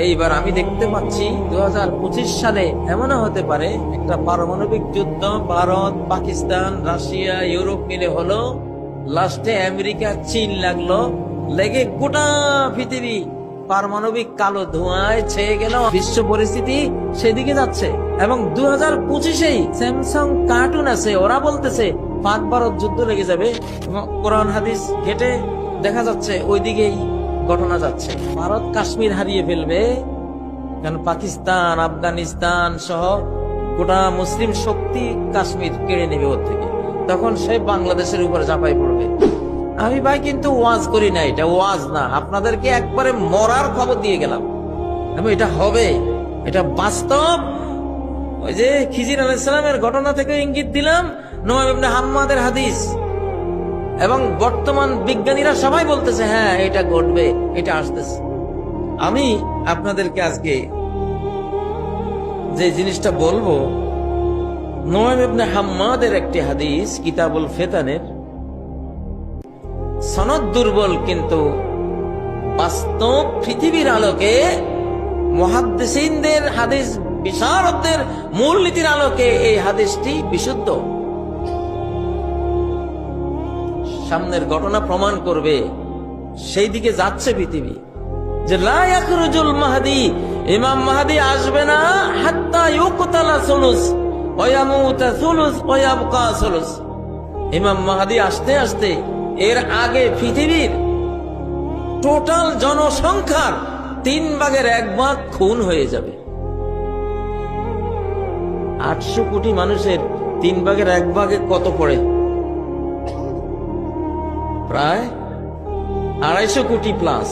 এইবার আমি দেখতে পাচ্ছি 2025 সালে এমনও হতে পারে একটা পারমাণবিক যুদ্ধ ভারত, পাকিস্তান, রাশিয়া, ইউরোপ মিলে হলো, লাস্টে আমেরিকা, চীন লাগলো, লেগে গোটা পৃথিবী পারমাণবিক কালো ধোঁয়ায় ছেয়ে গেল। বিশ্ব পরিস্থিতি সেদিকে যাচ্ছে। এবং 2025-এই স্যামসাং কার্টুন আছে, ওরা বলতেছে পাক ভারত যুদ্ধ লেগে যাবে। কোরআন হাদিস ঘেটে দেখা যাচ্ছে ওইদিকেই ঘটনা যাচ্ছে। ভারত কাশ্মীর হারিয়ে ফেলবে, কারণ পাকিস্তান, আফগানিস্তান সহ গোটা মুসলিম শক্তি কাশ্মীর কেড়ে নেবে ওর থেকে। তখন সে বাংলাদেশের উপরে ঝাঁপাই পড়বে। আমি ভাই কিন্তু ওয়াজ করি না, এটা ওয়াজ না, আপনাদেরকে একবারে মরার খবর দিয়ে গেলাম। এবং এটা হবে, এটা বাস্তব। ওই যে খিজির আলাইহিস সালামের ঘটনা থেকে ইঙ্গিত দিলাম, নুআইম ইবনে হাম্মাদের হাদিস, এবং বর্তমান বিজ্ঞানীরা সবাই বলতেছে হ্যাঁ এটা ঘটবে, এটা আসতেছে। আমি আপনাদেরকে আজকে যে জিনিসটা বলবো, নুআইম ইবনে হাম্মাদের একটি হাদিস, কিতাবুল ফিতানের, সনদ দুর্বল কিন্তু বাস্তব পৃথিবীর আলোকে, মুহাদ্দিসিনদের, হাদিস বিশারদদের মূলনীতির আলোকে এই হাদিসটি বিশুদ্ধ। সামনের ঘটনা প্রমাণ করবে সেই দিকে যাচ্ছে পৃথিবী, যে লা ইয়াখরুজুল মাহদি, ইমাম মাহদি আসবে না, হাত্তা ইউকতালা সুলুস ওয়া ইয়ামুতা সুলুস ওয়া ইয়াবকা সুলুস। ইমাম মাহদি আসতে আসতে এর আগে পৃথিবীর টোটাল জনসংখ্যার 1/3 খুন হয়ে যাবে। 800 কোটি মানুষের 1/3 কত পড়ে? প্রায় 250 কোটি প্লাস।